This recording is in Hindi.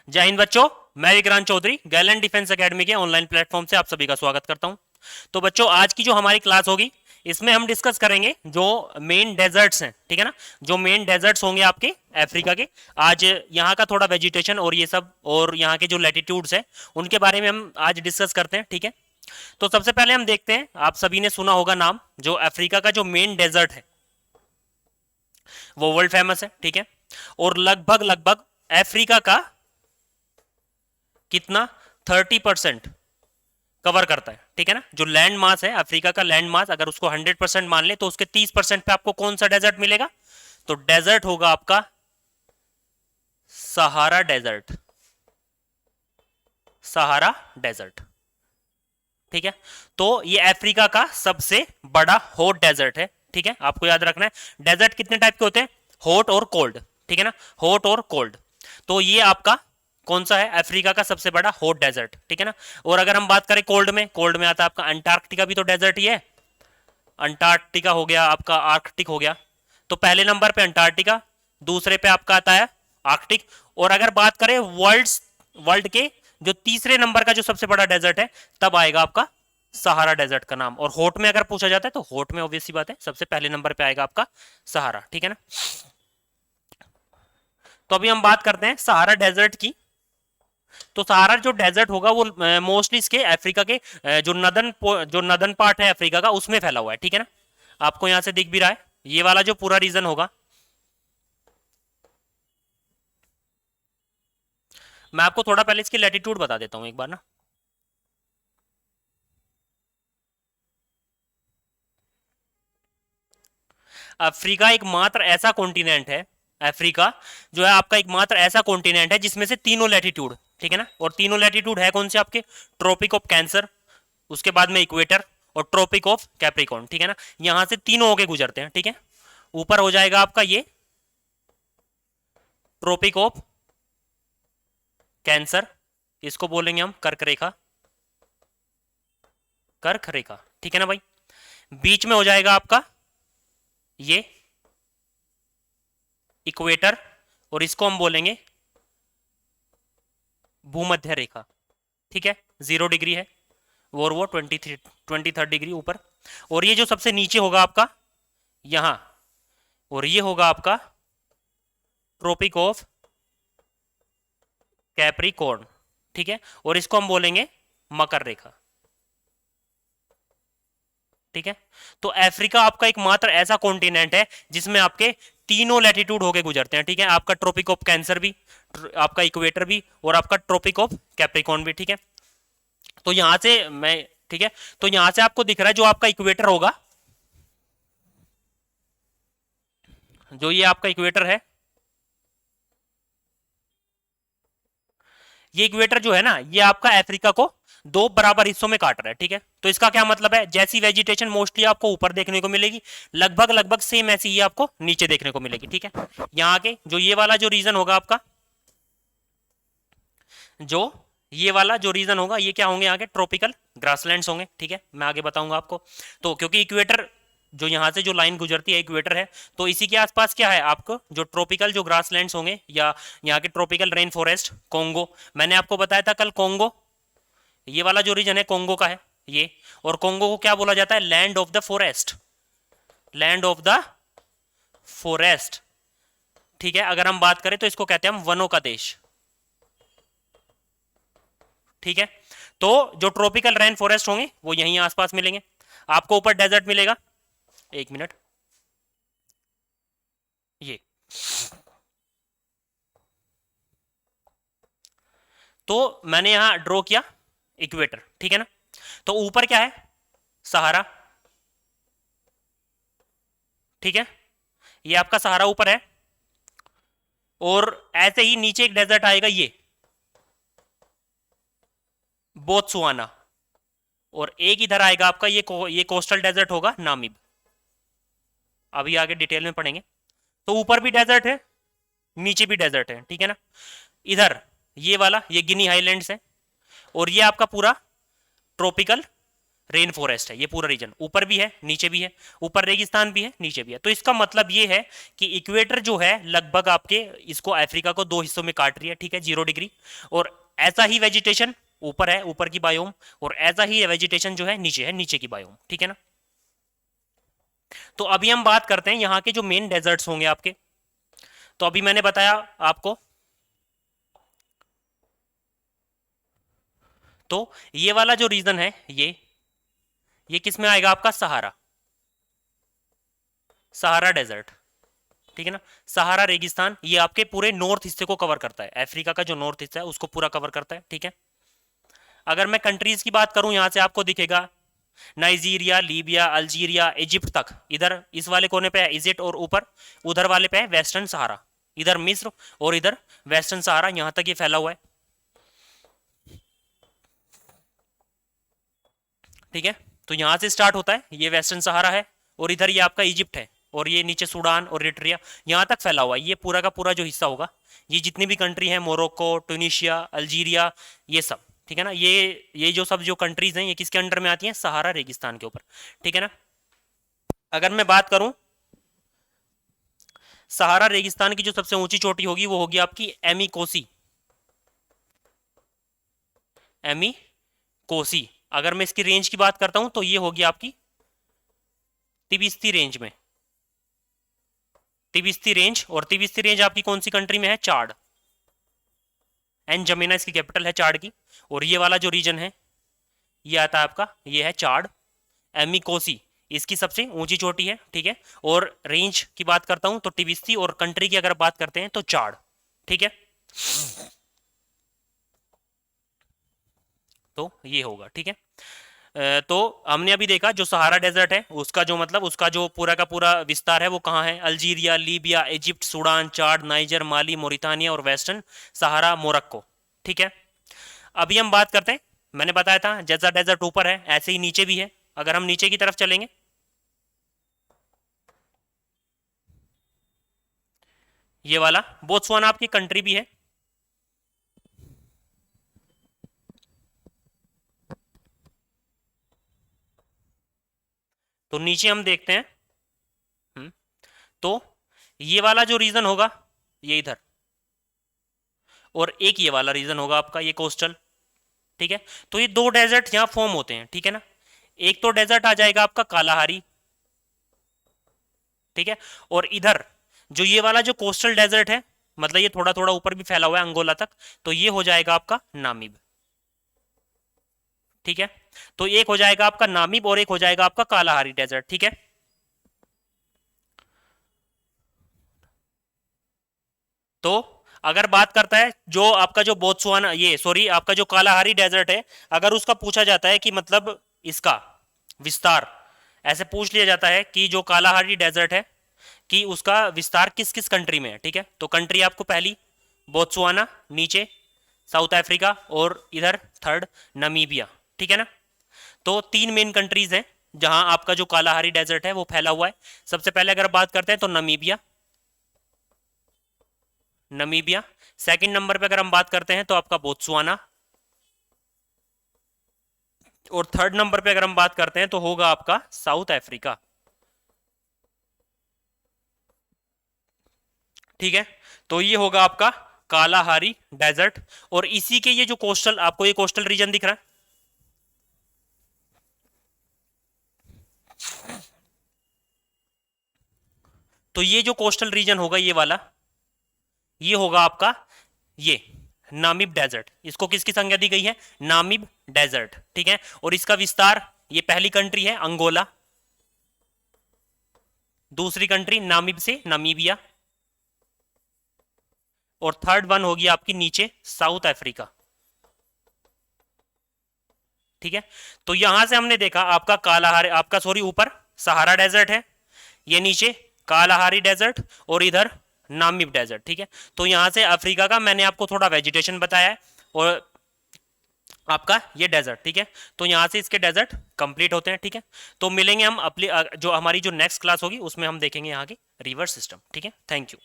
जय हिंद बच्चों। मैं Vikrant Chaudhary gallant defence academy के ऑनलाइन प्लेटफॉर्म से आप सभी का स्वागत करता हूं। तो बच्चों, आज की जो हमारी क्लास होगी इसमें हम डिस्कस करेंगे जो मेन डेजर्ट्स हैं, ठीक है ना। जो मेन डेजर्ट्स होंगे आपके अफ्रीका के, आज यहाँ का थोड़ा वेजिटेशन और ये सब और यहाँ के जो लैटिट्यूड्स हैं उनके बारे में हम आज डिस्कस करते हैं, ठीक है। तो सबसे पहले हम देखते हैं, आप सभी ने सुना होगा नाम, जो अफ्रीका का जो मेन डेजर्ट है वो वर्ल्ड फेमस है, ठीक है। और लगभग लगभग अफ्रीका का कितना 30% कवर करता है, ठीक है ना। जो लैंड मास है अफ्रीका का, लैंड मास अगर उसको 100% मान ले तो उसके 30% पे आपको कौन सा डेजर्ट मिलेगा? तो डेजर्ट होगा आपका सहारा डेजर्ट। सहारा डेजर्ट, ठीक है। तो ये अफ्रीका का सबसे बड़ा हॉट डेजर्ट है, ठीक है। आपको याद रखना है डेजर्ट कितने टाइप के होते हैं, हॉट और कोल्ड, ठीक है ना। हॉट और कोल्ड, तो ये आपका कौन सा है? अफ्रीका का सबसे बड़ा हॉट डेजर्ट, ठीक है ना। और अगर हम बात करें कोल्ड में, कोल्ड में आता है आपका अंटार्कटिका, भी तो डेजर्ट ही है। अंटार्कटिका हो गया आपका, आर्कटिक हो गया। तो पहले नंबर पे अंटार्कटिका, दूसरे पे आपका आता है आर्कटिक। और अगर बात करें वर्ल्ड के जो तीसरे नंबर का जो सबसे बड़ा डेजर्ट है, तब आएगा आपका सहारा डेजर्ट का नाम। और हॉट में अगर पूछा जाता है तो हॉट में ऑब्वियस सी बात है सबसे पहले नंबर पे आएगा आपका सहारा, ठीक है ना। तो अभी हम बात करते हैं सहारा डेजर्ट की। तो सहारा जो डेजर्ट होगा वो मोस्टली इसके अफ्रीका के जो नदन पार्ट है अफ्रीका का उसमें फैला हुआ है, ठीक है ना। आपको यहां से दिख भी रहा है ये वाला जो पूरा रीजन होगा। मैं आपको थोड़ा पहले इसकी लैटिट्यूड बता देता हूं एक बार ना। अफ्रीका एकमात्र ऐसा कॉन्टिनेंट है, अफ्रीका जो है आपका एकमात्र ऐसा कॉन्टिनेंट है जिसमें से तीनों लैटिट्यूड, ठीक है ना। और तीनों लैटिट्यूड है कौन से आपके? ट्रॉपिक ऑफ कैंसर, उसके बाद में इक्वेटर, और ट्रॉपिक ऑफ कैप्रिकॉर्न, ठीक है ना। यहां से तीनों होके गुजरते हैं, ठीक है। ऊपर हो जाएगा आपका ये ट्रॉपिक ऑफ कैंसर, इसको बोलेंगे हम कर्क रेखा, कर्क रेखा, ठीक है ना भाई। बीच में हो जाएगा आपका ये इक्वेटर, और इसको हम बोलेंगे भूमध्य रेखा, ठीक है। 0 डिग्री है वो 23 डिग्री ऊपर। और ये जो सबसे नीचे होगा आपका यहां, और ये होगा आपका ट्रॉपिक ऑफ कैप्रिकॉर्न, ठीक है। और इसको हम बोलेंगे मकर रेखा, ठीक है। तो अफ्रीका आपका एकमात्र ऐसा कॉन्टिनेंट है जिसमें आपके तीनों लैटिट्यूड होके गुजरते हैं, ठीक है। आपका ट्रॉपिक ऑफ कैंसर भी, आपका इक्वेटर भी, और आपका ट्रॉपिक ऑफ कैप्रिकॉर्न भी, ठीक है। तो यहां से मैं, ठीक है, तो यहां से आपको दिख रहा है जो आपका इक्वेटर होगा, जो ये आपका इक्वेटर है, ये इक्वेटर जो है ना, ये आपका अफ्रीका को दो बराबर हिस्सों में काट रहा है, ठीक है। तो इसका क्या मतलब है? जैसी वेजिटेशन मोस्टली आपको ऊपर देखने को मिलेगी, लगभग लगभग सेम ऐसी ही आपको नीचे देखने को मिलेगी, ठीक है। यहाँ के जो ये वाला जो रीजन होगा आपका, जो ये वाला जो रीजन होगा, ये क्या होंगे? आगे ट्रॉपिकल ग्रासलैंड्स होंगे, ठीक है। मैं आगे बताऊंगा आपको। तो क्योंकि इक्वेटर जो यहां से जो लाइन गुजरती है इक्वेटर है, तो इसी के आसपास क्या है आपको? जो ट्रॉपिकल जो ग्रासलैंड्स होंगे या यहाँ के ट्रॉपिकल रेन फॉरेस्ट, कोंगो, मैंने आपको बताया था कल, कोंगो, ये वाला जो रीजन है कोंगो का है ये। और कोंगो को क्या बोला जाता है? Land of the forest, land of the forest, ठीक है। अगर हम बात करें तो इसको कहते हैं हम वनों का देश, ठीक है। तो जो ट्रॉपिकल रेन फॉरेस्ट होंगे वो यहीं आसपास मिलेंगे आपको। ऊपर डेजर्ट मिलेगा, एक मिनट, ये तो मैंने यहां ड्रॉ किया इक्वेटर, ठीक है ना। तो ऊपर क्या है? सहारा, ठीक है। ये आपका सहारा ऊपर है, और ऐसे ही नीचे एक डेजर्ट आएगा ये बोत्सवाना, और एक इधर आएगा आपका ये कोस्टल डेजर्ट होगा नामीब। अभी आगे डिटेल में पढ़ेंगे। तो ऊपर भी डेजर्ट है, नीचे भी डेजर्ट है, ठीक है ना। इधर ये वाला ये गिनी हाईलैंड्स है, और ये आपका पूरा ट्रॉपिकल रेन फॉरेस्ट है ये पूरा रीजन, ऊपर भी है नीचे भी है, ऊपर रेगिस्तान भी है नीचे भी है। तो इसका मतलब ये है कि इक्वेटर जो है लगभग आपके इसको अफ्रीका को दो हिस्सों में काट रही है, ठीक है, 0 डिग्री। और ऐसा ही वेजिटेशन ऊपर है, ऊपर की बायोम, और ऐसा ही वेजिटेशन जो है नीचे की बायोम, ठीक है ना। तो अभी हम बात करते हैं यहाँ के जो मेन डेजर्ट्स होंगे आपके। तो अभी मैंने बताया आपको, तो ये वाला जो रीजन है ये किस में आएगा आपका, सहारा, सहारा डेजर्ट, ठीक है ना। सहारा रेगिस्तान ये आपके पूरे नॉर्थ हिस्से को कवर करता है, अफ्रीका का जो नॉर्थ हिस्सा है उसको पूरा कवर करता है, ठीक है। अगर मैं कंट्रीज की बात करूं, यहां से आपको दिखेगा नाइजीरिया, लीबिया, अल्जीरिया, इजिप्ट तक, इधर इस वाले कोने पे है इजिप्ट, और ऊपर उधर वाले पे है वेस्टर्न सहारा, इधर मिस्र और इधर वेस्टर्न सहारा, यहां तक ये फैला हुआ है, ठीक है। तो यहां से स्टार्ट होता है, ये वेस्टर्न सहारा है, और इधर ये आपका इजिप्ट है, और ये नीचे सूडान और इरिट्रिया यहां तक फैला हुआ है। ये पूरा का पूरा जो हिस्सा होगा, ये जितनी भी कंट्री है, मोरक्को, ट्यूनीशिया, अल्जीरिया, ये सब, ठीक है ना। ये जो सब जो कंट्रीज हैं ये किसके अंडर में आती हैं, सहारा रेगिस्तान के ऊपर, ठीक है ना। अगर मैं बात करूं सहारा रेगिस्तान की जो सबसे ऊंची चोटी होगी वो होगी आपकी एमी कोसी, एमी कोसी। अगर मैं इसकी रेंज की बात करता हूं तो ये होगी आपकी तिबिस्ती रेंज में, तिबिस्ती रेंज, और तिबिस्ती रेंज आपकी कौन सी कंट्री में है, चाड, एन जमेना इसकी कैपिटल है चाड की। और ये वाला जो रीजन है ये आता है आपका, ये है चाड, एमी कोसी इसकी सबसे ऊंची चोटी है, ठीक है। और रेंज की बात करता हूं तो टिबिस्ती, और कंट्री की अगर बात करते हैं तो चाड, ठीक है। तो ये होगा, ठीक है। तो हमने अभी देखा जो सहारा डेजर्ट है उसका जो मतलब उसका जो पूरा का पूरा विस्तार है वो कहाँ है, अल्जीरिया, लीबिया, इजिप्ट, सूडान, चाड, नाइजर, माली, मोरितानिया और वेस्टर्न सहारा, मोरक्को, ठीक है। अभी हम बात करते हैं, मैंने बताया था जैसा डेजर्ट ऊपर है ऐसे ही नीचे भी है। अगर हम नीचे की तरफ चलेंगे, ये वाला बोत्सवाना आपकी कंट्री भी है, तो नीचे हम देखते हैं। तो ये वाला जो रीजन होगा ये इधर, और एक ये वाला रीजन होगा आपका ये कोस्टल, ठीक है। तो ये दो डेजर्ट यहां फॉर्म होते हैं, ठीक है ना। एक तो डेजर्ट आ जाएगा आपका कालाहारी, ठीक है, और इधर जो ये वाला जो कोस्टल डेजर्ट है, मतलब ये थोड़ा थोड़ा ऊपर भी फैला हुआ है अंगोला तक, तो ये हो जाएगा आपका नामीब, ठीक है। तो एक हो जाएगा आपका नामीब और एक हो जाएगा आपका कालाहारी डेजर्ट, ठीक है। तो अगर बात करता है जो आपका जो बोत्सवाना, ये सॉरी आपका जो कालाहारी डेजर्ट है, अगर उसका पूछा जाता है कि मतलब इसका विस्तार, ऐसे पूछ लिया जाता है कि जो कालाहारी डेजर्ट है कि उसका विस्तार किस किस कंट्री में है, ठीक है। तो कंट्री आपको पहली बोत्सवाना, नीचे साउथ अफ्रीका, और इधर थर्ड नमीबिया, ठीक है ना। तो तीन मेन कंट्रीज हैं जहां आपका जो कालाहारी डेजर्ट है वो फैला हुआ है। सबसे पहले अगर बात करते हैं तो नमीबिया, नमीबिया। सेकंड नंबर पे अगर हम बात करते हैं तो आपका बोत्सवाना, और थर्ड नंबर पे अगर हम बात करते हैं तो होगा आपका साउथ अफ्रीका, ठीक है। तो ये होगा आपका कालाहारी डेजर्ट, और इसी के ये जो कोस्टल, आपको ये कोस्टल रीजन दिख रहा है, तो ये जो कोस्टल रीजन होगा ये वाला, ये होगा आपका ये नामिब डेजर्ट। इसको किसकी संज्ञा दी गई है, नामिब डेजर्ट, ठीक है। और इसका विस्तार, ये पहली कंट्री है अंगोला, दूसरी कंट्री नामिब से नामीबिया, और थर्ड वन होगी आपकी नीचे साउथ अफ्रीका, ठीक है। तो यहां से हमने देखा आपका कालाहारी, आपका सॉरी ऊपर सहारा डेजर्ट है, ये नीचे कालाहारी डेजर्ट, और इधर नामिब डेजर्ट, ठीक है। तो यहां से अफ्रीका का मैंने आपको थोड़ा वेजिटेशन बताया है, और आपका ये डेजर्ट, ठीक है। तो यहां से इसके डेजर्ट कंप्लीट होते हैं, ठीक है। तो मिलेंगे हम अपनी जो हमारी जो नेक्स्ट क्लास होगी उसमें हम देखेंगे यहाँ की रिवर सिस्टम, ठीक है। Thank you.